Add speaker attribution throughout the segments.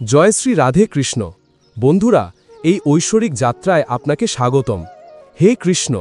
Speaker 1: জয় শ্রী রাধে কৃষ্ণ। বন্ধুরা, এই ঐশ্বরিক যাত্রায় আপনাকে স্বাগতম। হে কৃষ্ণ,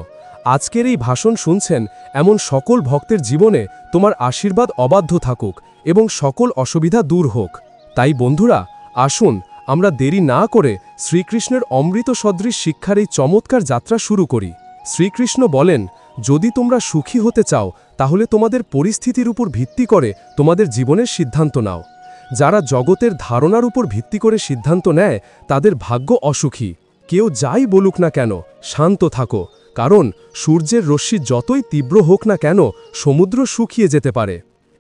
Speaker 1: আজকের এই ভাষণ শুনছেন এমন সকল ভক্তের জীবনে তোমার আশীর্বাদ অবাধ্য থাকুক এবং সকল অসুবিধা দূর হোক। তাই বন্ধুরা, আসুন আমরা দেরি না করে শ্রীকৃষ্ণের অমৃত সদৃশ শিক্ষার এই চমৎকার যাত্রা শুরু করি। শ্রীকৃষ্ণ বলেন, যদি তোমরা সুখী হতে চাও তাহলে তোমাদের পরিস্থিতির উপর ভিত্তি করে তোমাদের জীবনের সিদ্ধান্ত নাও। যারা জগতের ধারণার উপর ভিত্তি করে সিদ্ধান্ত নেয় তাদের ভাগ্য অসুখী। কেউ যাই বলুক না কেন, শান্ত থাকো, কারণ সূর্যের রশ্মি যতই তীব্র হোক না কেন সমুদ্র শুকিয়ে যেতে পারে।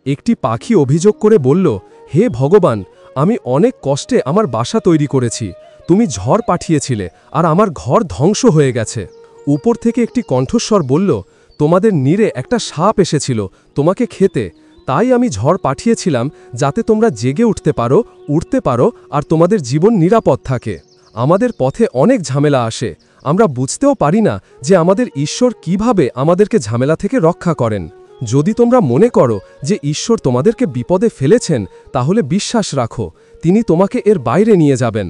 Speaker 1: একটি পাখি অভিযোগ করে বলল, হে ভগবান, আমি অনেক কষ্টে আমার বাসা তৈরি করেছি, তুমি ঝড় পাঠিয়েছিলে আর আমার ঘর ধ্বংস হয়ে গেছে। উপর থেকে একটি কণ্ঠস্বর বলল, তোমাদের নীড়ে একটা সাপ এসেছিল তোমাকে খেতে, তাই আমি ঝড় পাঠিয়েছিলাম যাতে তোমরা জেগে উঠতে পারো আর তোমাদের জীবন নিরাপদ থাকে। আমাদের পথে অনেক ঝামেলা আসে, আমরা বুঝতেও পারি না যে আমাদের ঈশ্বর কিভাবে আমাদেরকে ঝামেলা থেকে রক্ষা করেন। যদি তোমরা মনে করো যে ঈশ্বর তোমাদেরকে বিপদে ফেলেছেন, তাহলে বিশ্বাস রাখো তিনি তোমাকে এর বাইরে নিয়ে যাবেন।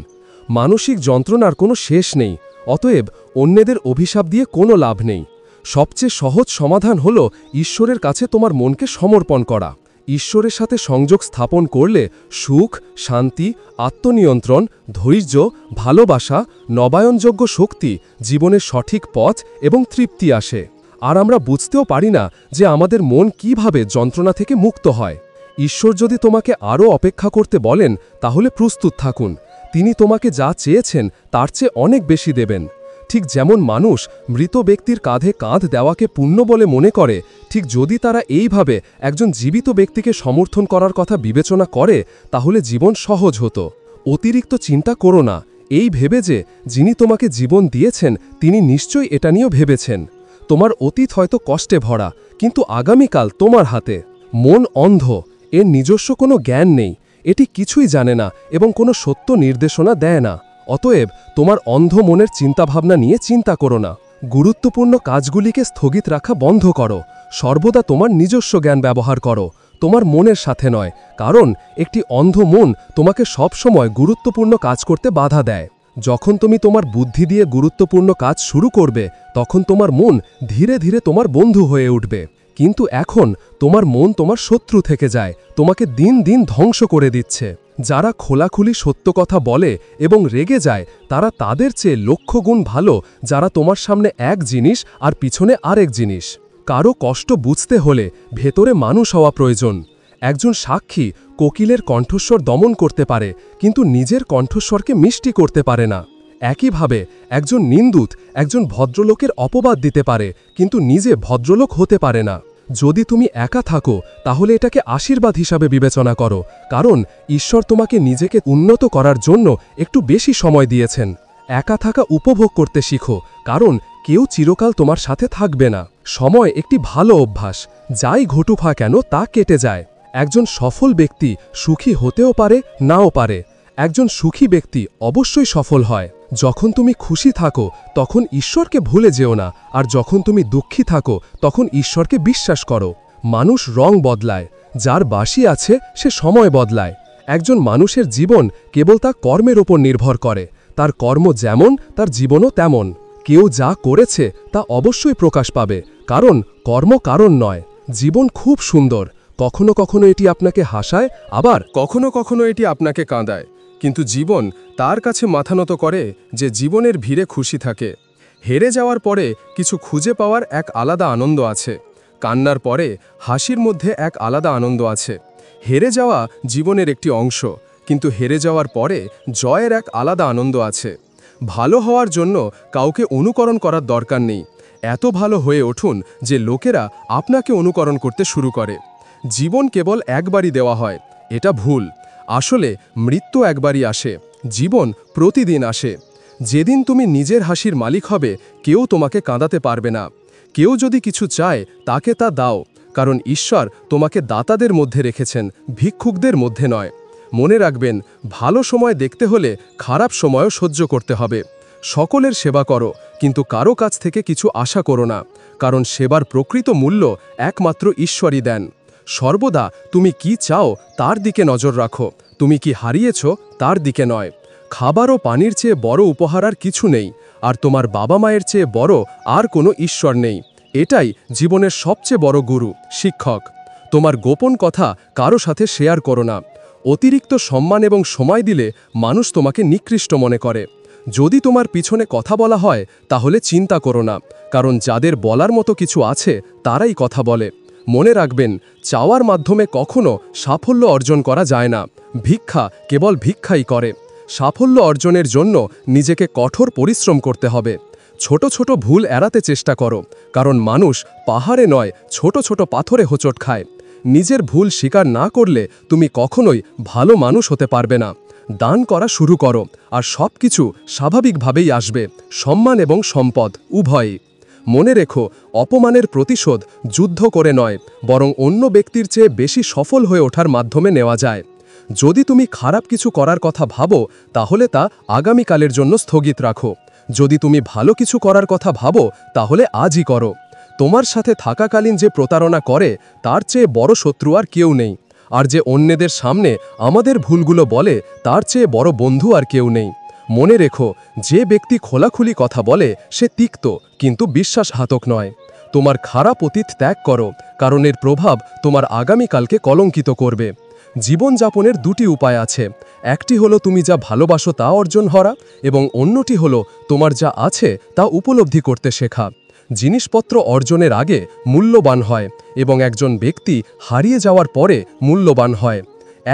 Speaker 1: মানসিক যন্ত্রণার কোনো শেষ নেই, অতএব অন্যদের অভিশাপ দিয়ে কোনো লাভ নেই। সবচেয়ে সহজ সমাধান হল ঈশ্বরের কাছে তোমার মনকে সমর্পণ করা। ঈশ্বরের সাথে সংযোগ স্থাপন করলে সুখ, শান্তি, আত্মনিয়ন্ত্রণ, ধৈর্য, ভালোবাসা, নবায়নযোগ্য শক্তি, জীবনের সঠিক পথ এবং তৃপ্তি আসে। আর আমরা বুঝতেও পারি না যে আমাদের মন কিভাবে যন্ত্রণা থেকে মুক্ত হয়। ঈশ্বর যদি তোমাকে আরও অপেক্ষা করতে বলেন, তাহলে প্রস্তুত থাকুন। তিনি তোমাকে যা চেয়েছেন তার চেয়ে অনেক বেশি দেবেন। ঠিক যেমন মানুষ মৃত ব্যক্তির কাঁধে কাঁধ দেওয়াকে পুণ্য বলে মনে করে, ঠিক যদি তারা এইভাবে একজন জীবিত ব্যক্তিকে সমর্থন করার কথা বিবেচনা করে, তাহলে জীবন সহজ হতো। অতিরিক্ত চিন্তা করো না, এই ভেবে যে যিনি তোমাকে জীবন দিয়েছেন তিনি নিশ্চয়ই এটা নিয়েও ভেবেছেন। তোমার অতীত হয়তো কষ্টে ভরা, কিন্তু আগামীকাল তোমার হাতে। মন অন্ধ, এর নিজস্ব কোনো জ্ঞান নেই, এটি কিছুই জানে না এবং কোনো সত্য নির্দেশনা দেয় না। অতএব তোমার অন্ধ মনের চিন্তাভাবনা নিয়ে চিন্তা করো না। গুরুত্বপূর্ণ কাজগুলিকে স্থগিত রাখা বন্ধ করো। সর্বদা তোমার নিজস্ব জ্ঞান ব্যবহার করো, তোমার মনের সাথে নয়, কারণ একটি অন্ধ মন তোমাকে সবসময় গুরুত্বপূর্ণ কাজ করতে বাধা দেয়। যখন তুমি তোমার বুদ্ধি দিয়ে গুরুত্বপূর্ণ কাজ শুরু করবে, তখন তোমার মন ধীরে ধীরে তোমার বন্ধু হয়ে উঠবে। কিন্তু এখন তোমার মন তোমার শত্রু থেকে যায়, তোমাকে দিন দিন ধ্বংস করে দিচ্ছে। যারা খোলাখুলি সত্য কথা বলে এবং রেগে যায়, তারা তাদের চেয়ে লক্ষ গুণ ভালো যারা তোমার সামনে এক জিনিস আর পিছনে আরেক জিনিস। কারো কষ্ট বুঝতে হলে ভেতরে মানুষ হওয়া প্রয়োজন। একজন সাক্ষী কোকিলের কণ্ঠস্বর দমন করতে পারে, কিন্তু নিজের কণ্ঠস্বরকে মিষ্টি করতে পারে না। একইভাবে একজন নিন্দুক একজন ভদ্রলোকের অপবাদ দিতে পারে, কিন্তু নিজে ভদ্রলোক হতে পারে না। যদি তুমি একা থাকো, তাহলে এটাকে আশীর্বাদ হিসাবে বিবেচনা করো, কারণ ঈশ্বর তোমাকে নিজেকে উন্নত করার জন্য একটু বেশি সময় দিয়েছেন। একা থাকা উপভোগ করতে শিখো, কারণ কেউ চিরকাল তোমার সাথে থাকবে না। সময় একটি ভালো অভ্যাস, যাই ঘটুক না কেন তা কেটে যায়। একজন সফল ব্যক্তি সুখী হতেও পারে, নাও পারে। একজন সুখী ব্যক্তি অবশ্যই সফল হয়। যখন তুমি খুশি থাকো তখন ঈশ্বরকে ভুলে যেও না, আর যখন তুমি দুঃখী থাকো তখন ঈশ্বরকে বিশ্বাস করো। মানুষ রং বদলায়, যার বাসি আছে সে সময় বদলায়। একজন মানুষের জীবন কেবল তার কর্মের ওপর নির্ভর করে, তার কর্ম যেমন তার জীবনও তেমন। কেউ যা করেছে তা অবশ্যই প্রকাশ পাবে, কারণ কর্ম কারণ নয়। জীবন খুব সুন্দর, কখনো কখনো এটি আপনাকে হাসায়, আবার কখনো কখনো এটি আপনাকে কাঁদায়, কিন্তু জীবন তার কাছে মাথা নত করে যে জীবনের ভিড়ে খুশি থাকে। হেরে যাওয়ার পরে কিছু খুঁজে পাওয়ার এক আলাদা আনন্দ আছে, কান্নার পরে হাসির মধ্যে এক আলাদা আনন্দ আছে। হেরে যাওয়া জীবনের একটি অংশ, কিন্তু হেরে যাওয়ার পরে জয়ের এক আলাদা আনন্দ আছে। ভালো হওয়ার জন্য কাউকে অনুকরণ করার দরকার নেই। এত ভালো হয়ে উঠুন যে লোকেরা আপনাকে অনুকরণ করতে শুরু করে। জীবন কেবল একবারই দেওয়া হয়, এটা ভুল। আসলে মৃত্যু একবারই আসে, জীবন প্রতিদিন আসে। যেদিন তুমি নিজের হাসির মালিক হবে, কেউ তোমাকে কাঁদাতে পারবে না। কেউ যদি কিছু চায় তাকে তা দাও, কারণ ঈশ্বর তোমাকে দাতাদের মধ্যে রেখেছেন, ভিক্ষুকদের মধ্যে নয়। মনে রাখবেন, ভালো সময় দেখতে হলে খারাপ সময়ও সহ্য করতে হবে। সকলের সেবা করো, কিন্তু কারো কাছ থেকে কিছু আশা করো না, কারণ সেবার প্রকৃত মূল্য একমাত্র ঈশ্বরই দেন। সর্বদা তুমি কি চাও তার দিকে নজর রাখো, তুমি কি হারিয়েছ তার দিকে নয়। খাবার ও পানির চেয়ে বড় উপহার আর কিছু নেই, আর তোমার বাবা মায়ের চেয়ে বড় আর কোনো ঈশ্বর নেই। এটাই জীবনের সবচেয়ে বড় গুরু, শিক্ষক। তোমার গোপন কথা কারো সাথে শেয়ার করো না। অতিরিক্ত সম্মান এবং সময় দিলে মানুষ তোমাকে নিকৃষ্ট মনে করে। যদি তোমার পিছনে কথা বলা হয় তাহলে চিন্তা করো না, কারণ যাদের বলার মতো কিছু আছে তারাই কথা বলে। মনে রাখবেন, চাওয়ার মাধ্যমে কখনো সাফল্য অর্জন করা যায় না। ভিক্ষা কেবল ভিক্ষাই করে। সাফল্য অর্জনের জন্য নিজেকে কঠোর পরিশ্রম করতে হবে। ছোট ছোট ভুল এড়াতে চেষ্টা করো, কারণ মানুষ পাহাড়ে নয় ছোট ছোট পাথরে হোঁচট খায়। নিজের ভুল স্বীকার না করলে তুমি কখনোই ভালো মানুষ হতে পারবে না। দান করা শুরু করো, আর সব কিছু স্বাভাবিকভাবেই আসবে, সম্মান এবং সম্পদ উভয়ই। মনে রেখো, অপমানের প্রতিশোধ যুদ্ধ করে নয়, বরং অন্য ব্যক্তির চেয়ে বেশি সফল হয়ে ওঠার মাধ্যমে নেওয়া যায়। যদি তুমি খারাপ কিছু করার কথা ভাবো, তাহলে তা আগামীকালের জন্য স্থগিত রাখো। যদি তুমি ভালো কিছু করার কথা ভাবো, তাহলে আজই করো। তোমার সাথে থাকাকালীন যে প্রতারণা করে, তার চেয়ে বড় শত্রু আর কেউ নেই। আর যে অন্যদের সামনে আমাদের ভুলগুলো বলে, তার চেয়ে বড় বন্ধু আর কেউ নেই। মনে রেখো, যে ব্যক্তি খোলাখুলি কথা বলে সে তিক্ত, কিন্তু বিশ্বাসঘাতক নয়। তোমার খারাপ অতীত ত্যাগ করো, কারণ এর প্রভাব তোমার আগামীকালকে কলঙ্কিত করবে। জীবনযাপনের দুটি উপায় আছে। একটি হলো তুমি যা ভালোবাসো তা অর্জন করা, এবং অন্যটি হলো তোমার যা আছে তা উপলব্ধি করতে শেখা। জিনিসপত্র অর্জনের আগে মূল্যবান হয়, এবং একজন ব্যক্তি হারিয়ে যাওয়ার পরে মূল্যবান হয়।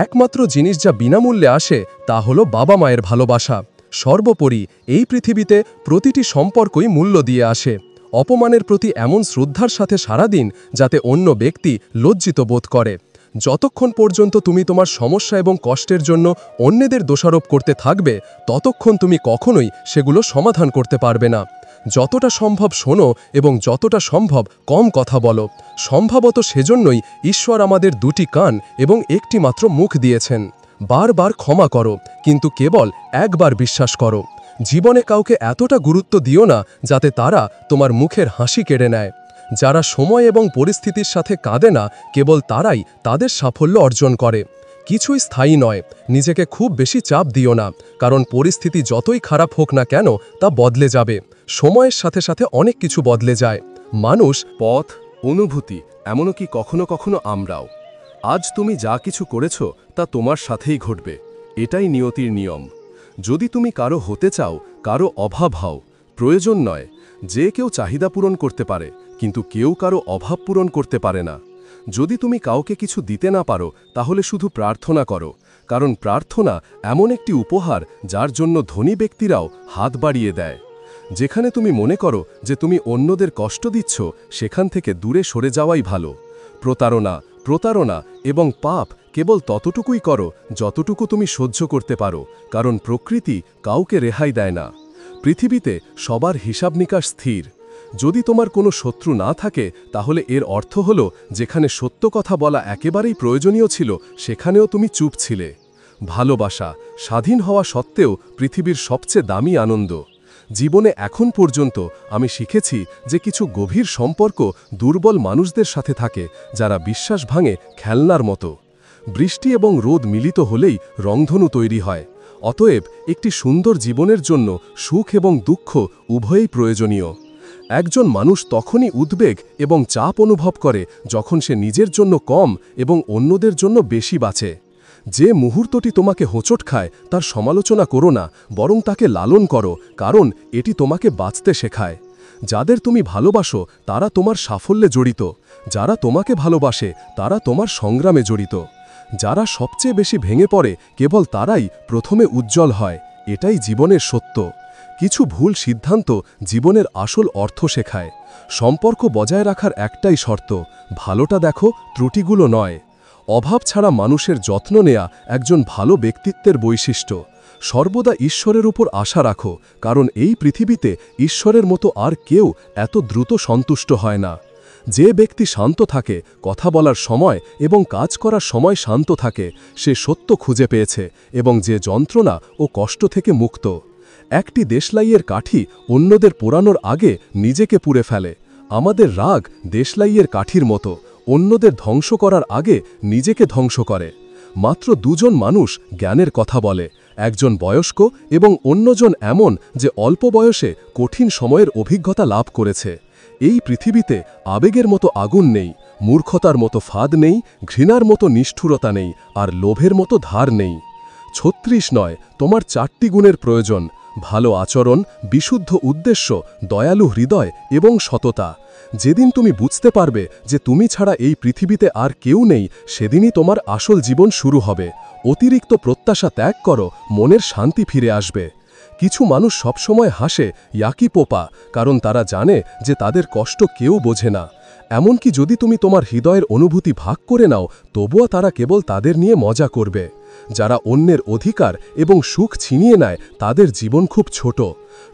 Speaker 1: একমাত্র জিনিস যা বিনামূল্যে আসে তা হলো বাবা মায়ের ভালোবাসা। সর্বোপরি এই পৃথিবীতে প্রতিটি সম্পর্কই মূল্য দিয়ে আসে। অপমানের প্রতি এমন শ্রদ্ধার সাথে সারাদিন যাতে অন্য ব্যক্তি লজ্জিত বোধ করে। যতক্ষণ পর্যন্ত তুমি তোমার সমস্যা এবং কষ্টের জন্য অন্যদের দোষারোপ করতে থাকবে, ততক্ষণ তুমি কখনোই সেগুলো সমাধান করতে পারবে না। যতটা সম্ভব শোনো এবং যতটা সম্ভব কম কথা বলো। সম্ভবত সেজন্যই ঈশ্বর আমাদের দুটি কান এবং একটি মাত্র মুখ দিয়েছেন। বারবার ক্ষমা করো, কিন্তু কেবল একবার বিশ্বাস করো। জীবনে কাউকে এতটা গুরুত্ব দিও না যাতে তারা তোমার মুখের হাসি কেড়ে নেয়। যারা সময় এবং পরিস্থিতির সাথে কাঁদে না, কেবল তারাই তাদের সাফল্য অর্জন করে। কিছুই স্থায়ী নয়, নিজেকে খুব বেশি চাপ দিও না, কারণ পরিস্থিতি যতই খারাপ হোক না কেন তা বদলে যাবে। সময়ের সাথে সাথে অনেক কিছু বদলে যায়। মানুষ, পথ, অনুভূতি, এমনকি কখনো কখনো আমরাও। আজ তুমি যা কিছু করেছ তা তোমার সাথেই ঘটবে। এটাই নিয়তির নিয়ম। যদি তুমি কারো হতে চাও, কারো অভাব হও, প্রয়োজন নয়। যে কেউ চাহিদা পূরণ করতে পারে, কিন্তু কেউ কারো অভাব পূরণ করতে পারে না। যদি তুমি কাউকে কিছু দিতে না পারো, তাহলে শুধু প্রার্থনা করো, কারণ প্রার্থনা এমন একটি উপহার যার জন্য ধনী ব্যক্তিরাও হাত বাড়িয়ে দেয়। যেখানে তুমি মনে করো যে তুমি অন্যদের কষ্ট দিচ্ছ, সেখান থেকে দূরে সরে যাওয়াই ভালো। প্রতারণা এবং পাপ কেবল ততটুকুই করো যতটুকু তুমি সহ্য করতে পারো, কারণ প্রকৃতি কাউকে রেহাই দেয় না। পৃথিবীতে সবার হিসাব নিকাশ স্থির। যদি তোমার কোনো শত্রু না থাকে, তাহলে এর অর্থ হলো যেখানে সত্য কথা বলা একেবারেই প্রয়োজনীয় ছিল, সেখানেও তুমি চুপ ছিলে। ভালোবাসা স্বাধীন হওয়া সত্ত্বেও পৃথিবীর সবচেয়ে দামি আনন্দ। জীবনে এখন পর্যন্ত আমি শিখেছি যে কিছু গভীর সম্পর্ক দুর্বল মানুষদের সাথে থাকে, যারা বিশ্বাস ভাঙে খেলনার মতো। বৃষ্টি এবং রোদ মিলিত হলেই রংধনু তৈরি হয়। অতএব একটি সুন্দর জীবনের জন্য সুখ এবং দুঃখ উভয়ই প্রয়োজনীয়। একজন মানুষ তখনই উদ্বেগ এবং চাপ অনুভব করে যখন সে নিজের জন্য কম এবং অন্যদের জন্য বেশি বাঁচে। যে মুহূর্তটি তোমাকে হোঁচট খায় তার সমালোচনা করো না, বরং তাকে লালন করো, কারণ এটি তোমাকে বাঁচতে শেখায়। যাদের তুমি ভালোবাসো তারা তোমার সাফল্যে জড়িত। যারা তোমাকে ভালোবাসে তারা তোমার সংগ্রামে জড়িত। যারা সবচেয়ে বেশি ভেঙে পড়ে কেবল তারাই প্রথমে উজ্জ্বল হয়। এটাই জীবনের সত্য। কিছু ভুল সিদ্ধান্ত জীবনের আসল অর্থ শেখায়। সম্পর্ক বজায় রাখার একটাই শর্ত, ভালোটা দেখো, ত্রুটিগুলো নয়। অভাব ছাড়া মানুষের যত্ন নেয়া একজন ভালো ব্যক্তিত্বের বৈশিষ্ট্য। সর্বদা ঈশ্বরের উপর আশা রাখো, কারণ এই পৃথিবীতে ঈশ্বরের মতো আর কেউ এত দ্রুত সন্তুষ্ট হয় না। যে ব্যক্তি শান্ত থাকে, কথা বলার সময় এবং কাজ করার সময় শান্ত থাকে, সে সত্য খুঁজে পেয়েছে এবং যে যন্ত্রণা ও কষ্ট থেকে মুক্ত। একটি দেশলাইয়ের কাঠি অন্যদের পোড়ানোর আগে নিজেকে পুড়ে ফেলে। আমাদের রাগ দেশলাইয়ের কাঠির মতো, অন্যদের ধ্বংস করার আগে নিজেকে ধ্বংস করে।
Speaker 2: মাত্র দুজন মানুষ জ্ঞানের কথা বলে, একজন বয়স্ক এবং অন্যজন এমন যে অল্প বয়সে কঠিন সময়ের অভিজ্ঞতা লাভ করেছে। এই পৃথিবীতে আবেগের মতো আগুন নেই, মূর্খতার মতো ফাঁদ নেই, ঘৃণার মতো নিষ্ঠুরতা নেই, আর লোভের মতো ধার নেই। 36 নয়, তোমার 4টি গুণের প্রয়োজন: ভালো আচরণ, বিশুদ্ধ উদ্দেশ্য, দয়ালু হৃদয় এবং সততা। যেদিন তুমি বুঝতে পারবে যে তুমি ছাড়া এই পৃথিবীতে আর কেউ নেই, সেদিনই তোমার আসল জীবন শুরু হবে। অতিরিক্ত প্রত্যাশা ত্যাগ করো, মনের শান্তি ফিরে আসবে। কিছু মানুষ সবসময় হাসে, ইয়াকি পোপা, কারণ তারা জানে যে তাদের কষ্ট কেউ বোঝে না। এমনকি যদি তুমি তোমার হৃদয়ের অনুভূতি ভাগ করে নাও, তবুও তারা কেবল তাদের নিয়ে মজা করবে। যারা অন্যের অধিকার এবং সুখ ছিনিয়ে নেয়, তাদের জীবন খুব ছোট।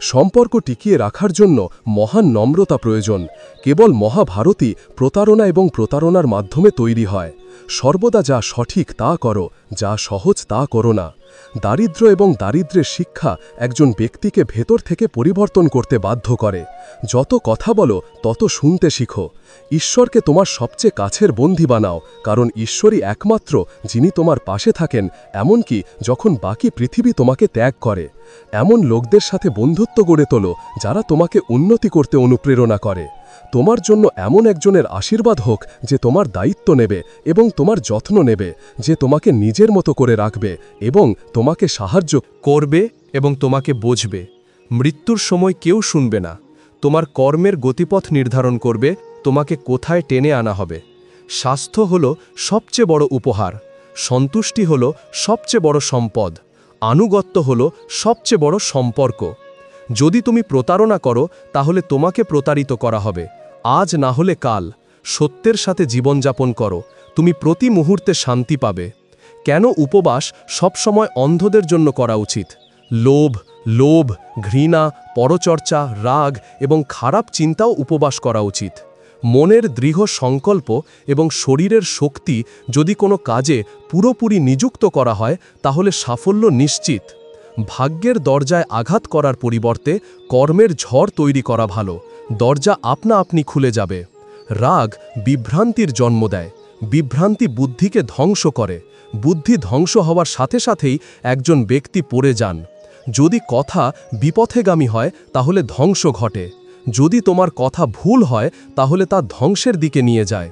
Speaker 2: সম্পর্ক টিকিয়ে রাখার জন্য মহান নম্রতা প্রয়োজন। কেবল মহাভারতই প্রতারণা এবং প্রতারণার মাধ্যমে তৈরি হয়। সর্বদা যা সঠিক তা করো, যা সহজ তা করো না। দারিদ্র্য এবং দারিদ্র্যের শিক্ষা একজন ব্যক্তিকে ভেতর থেকে পরিবর্তন করতে বাধ্য করে। যত কথা বলো তত শুনতে শিখো। ঈশ্বরকে তোমার সবচেয়ে কাছের বন্ধী বানাও, কারণ ঈশ্বরই একমাত্র যিনি তোমার পাশে থাকেন, এমনকি যখন বাকি পৃথিবী তোমাকে ত্যাগ করে। এমন লোকদের সাথে বন্ধুত্ব গড়ে তোলো যারা তোমাকে উন্নতি করতে অনুপ্রেরণা করে। তোমার জন্য এমন একজনের আশীর্বাদ হোক যে তোমার দায়িত্ব নেবে এবং তোমার যত্ন নেবে, যে তোমাকে নিজের মতো করে রাখবে এবং তোমাকে সাহায্য
Speaker 1: করবে এবং তোমাকে বুঝবে। মৃত্যুর সময় কেউ শুনবে না। তোমার কর্মের গতিপথ নির্ধারণ করবে তোমাকে কোথায় টেনে আনা হবে। স্বাস্থ্য হলো সবচেয়ে বড় উপহার, সন্তুষ্টি হলো সবচেয়ে বড় সম্পদ, আনুগত্য হলো সবচেয়ে বড় সম্পর্ক। যদি তুমি প্রতারণা করো, তাহলে তোমাকে প্রতারিত করা হবে, আজ না হলে কাল। সত্যের সাথে জীবনযাপন করো, তুমি প্রতি মুহূর্তে শান্তি পাবে। কেন উপবাস সবসময় অন্ধদের জন্য করা উচিত? লোভ, ঘৃণা, পরচর্চা, রাগ এবং খারাপ চিন্তাও উপবাস করা উচিত। মনের দৃঢ় সংকল্প এবং শরীরের শক্তি যদি কোনো কাজে পুরোপুরি নিযুক্ত করা হয়, তাহলে সাফল্য নিশ্চিত। ভাগ্যের দরজায় আঘাত করার পরিবর্তে কর্মের ঝড় তৈরি করা ভালো। দরজা আপনা আপনি খুলে যাবে। রাগ বিভ্রান্তির জন্ম দেয়, বিভ্রান্তি বুদ্ধিকে ধ্বংস করে। বুদ্ধি ধ্বংস হওয়ার সাথে সাথেই একজন ব্যক্তি পড়ে যান। যদি কথা বিপথেগামী হয়, তাহলে ধ্বংস ঘটে। যদি তোমার কথা ভুল হয়, তাহলে তা ধ্বংসের দিকে নিয়ে যায়।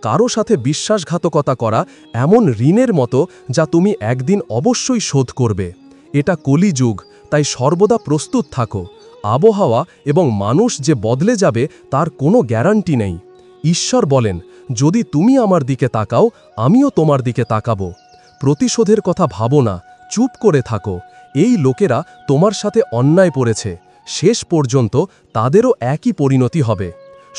Speaker 1: কারো সাথে বিশ্বাসঘাতকতা করা এমন ঋণের মতো যা তুমি একদিন অবশ্যই শোধ করবে। এটা কলিযুগ, তাই সর্বদা প্রস্তুত থাকো। আবহাওয়া এবং মানুষ যে বদলে যাবে তার কোনো গ্যারান্টি নেই। ঈশ্বর বলেন, যদি তুমি আমার দিকে তাকাও, আমিও তোমার দিকে তাকাবো। প্রতিশোধের কথা ভাবো না, চুপ করে থাকো। এই লোকেরা তোমার সাথে অন্যায় করেছে, শেষ পর্যন্ত তাদেরও একই পরিণতি হবে।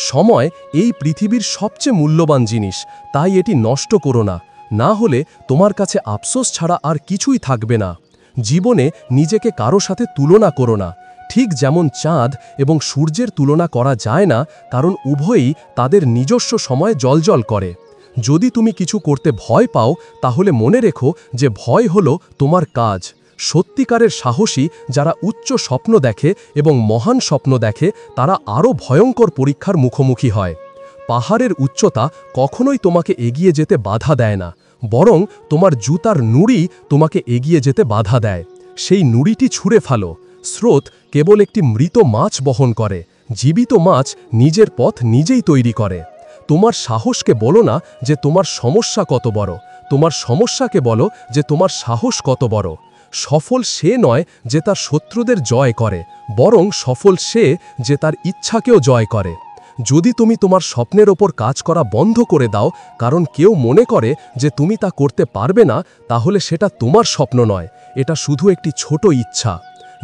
Speaker 1: সময় এই পৃথিবীর সবচেয়ে মূল্যবান জিনিস, তাই এটি নষ্ট করো না, না হলে তোমার কাছে আফসোস ছাড়া আর কিছুই থাকবে না। জীবনে নিজেকে কারো সাথে তুলনা করো না। ঠিক যেমন চাঁদ এবং সূর্যের তুলনা করা যায় না, কারণ উভয়ই তাদের নিজস্ব সময় জ্বলজ্বল করে। যদি তুমি কিছু করতে ভয় পাও, তাহলে মনে রেখো যে ভয় হলো তোমার কাজ। সত্যিকারের সাহসী যারা উচ্চ স্বপ্ন দেখে এবং মহান স্বপ্ন দেখে, তারা আরও ভয়ঙ্কর পরীক্ষার মুখোমুখি হয়। পাহাড়ের উচ্চতা কখনোই তোমাকে এগিয়ে যেতে বাধা দেয় না, বরং তোমার জুতার নুড়ি তোমাকে এগিয়ে যেতে বাধা দেয়। সেই নুড়িটি ছুঁড়ে ফেলো। স্রোত কেবল একটি মৃত মাছ বহন করে, জীবিত মাছ নিজের পথ নিজেই তৈরি করে। তোমার সাহসকে বলো না যে তোমার সমস্যা কত বড়, তোমার সমস্যাকে বলো যে তোমার সাহস কত বড়। সফল সে নয় যে তার শত্রুদের জয় করে, বরং সফল সে যে তার ইচ্ছাকেও জয় করে। যদি তুমি তোমার স্বপ্নের ওপর কাজ করা বন্ধ করে দাও, কারণ কেউ মনে করে যে তুমি তা করতে পারবে না, তাহলে সেটা তোমার স্বপ্ন নয়, এটা শুধু একটি ছোট ইচ্ছা।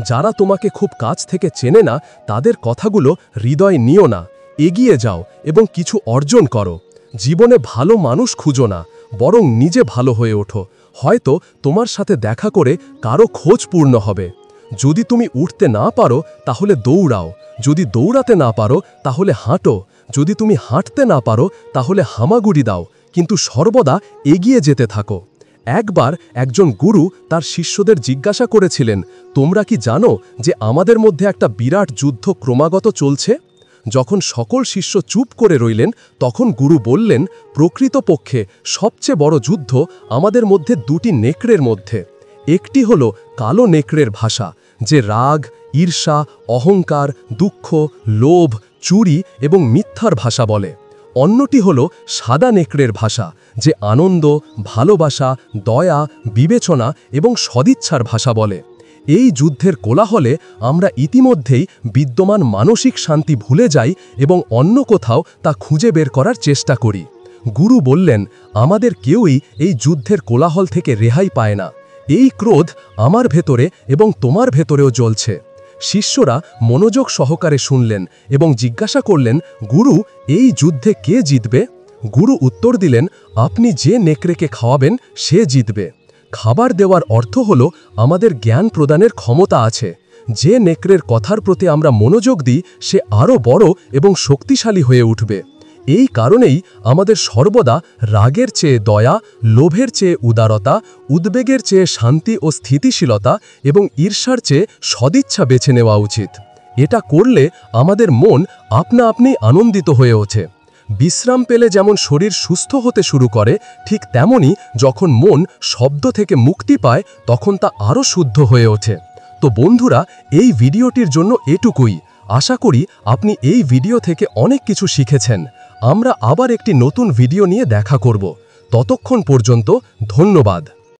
Speaker 1: যারা তোমাকে খুব কাছ থেকে চেনে না, তাদের কথাগুলো হৃদয়ে নিও না। এগিয়ে যাও এবং কিছু অর্জন করো। জীবনে ভালো মানুষ খুঁজো না, বরং নিজে ভালো হয়ে ওঠো। হয়তো তোমার সাথে দেখা করে কারো খোঁজ পূর্ণ হবে। যদি তুমি উঠতে না পারো, তাহলে দৌড়াও। যদি দৌড়াতে না পারো, তাহলে হাঁটো। যদি তুমি হাঁটতে না পারো, তাহলে হামাগুড়ি দাও, কিন্তু সর্বদা এগিয়ে যেতে থাকো। একবার একজন গুরু তার শিষ্যদের জিজ্ঞাসা করেছিলেন, তোমরা কি জানো যে আমাদের মধ্যে একটা বিরাট যুদ্ধ ক্রমাগত চলছে?
Speaker 2: যখন সকল শিষ্য চুপ করে রইলেন তখন গুরু বললেন, প্রকৃতপক্ষে সবচেয়ে বড় যুদ্ধ আমাদের মধ্যে দুটি নেকড়ের মধ্যে। একটি হল কালো নেকড়ের ভাষা, যে রাগ, ঈর্ষা, অহংকার, দুঃখ, লোভ, চুরি এবং মিথ্যার ভাষা বলে। অন্যটি হল সাদা নেকড়ের ভাষা, যে আনন্দ, ভালোবাসা, দয়া, বিবেচনা এবং সদিচ্ছার ভাষা বলে। এই যুদ্ধের কোলাহলে আমরা ইতিমধ্যেই বিদ্যমান মানসিক শান্তি ভুলে যাই এবং অন্য কোথাও তা খুঁজে বের করার চেষ্টা করি। গুরু বললেন, আমাদের কেউই এই যুদ্ধের কোলাহল থেকে রেহাই পায় না। এই ক্রোধ আমার ভেতরে এবং তোমার ভেতরেও জ্বলছে। শিষ্যরা মনোযোগ সহকারে শুনলেন এবং জিজ্ঞাসা করলেন, গুরু, এই যুদ্ধে কে জিতবে? গুরু উত্তর দিলেন, আপনি যে নেকড়েকে খাওয়াবেন সে জিতবে। খাবার দেওয়ার অর্থ হল আমাদের জ্ঞান প্রদানের ক্ষমতা আছে। যে নেকড়ের কথার প্রতি আমরা মনোযোগ দিই সে আরও বড় এবং শক্তিশালী হয়ে উঠবে। এই কারণেই আমাদের সর্বদা রাগের চেয়ে দয়া, লোভের চেয়ে উদারতা, উদ্বেগের চেয়ে শান্তি ও স্থিতিশীলতা এবং ঈর্ষার চেয়ে সদিচ্ছা বেছে নেওয়া উচিত। এটা করলে আমাদের মন আপনা আপনি আনন্দিত হয়ে ওঠে। বিশ্রাম পেলে যেমন শরীর সুস্থ হতে শুরু করে, ঠিক তেমনি যখন মন শব্দ থেকে মুক্তি পায় তখন তা আরও শুদ্ধ হয়ে ওঠে। তো বন্ধুরা, এই ভিডিওটির জন্য এটুকুই। আশা করি আপনি এই ভিডিও থেকে অনেক কিছু শিখেছেন। আমরা আবার একটি নতুন ভিডিও নিয়ে দেখা করব। ততক্ষণ পর্যন্ত ধন্যবাদ।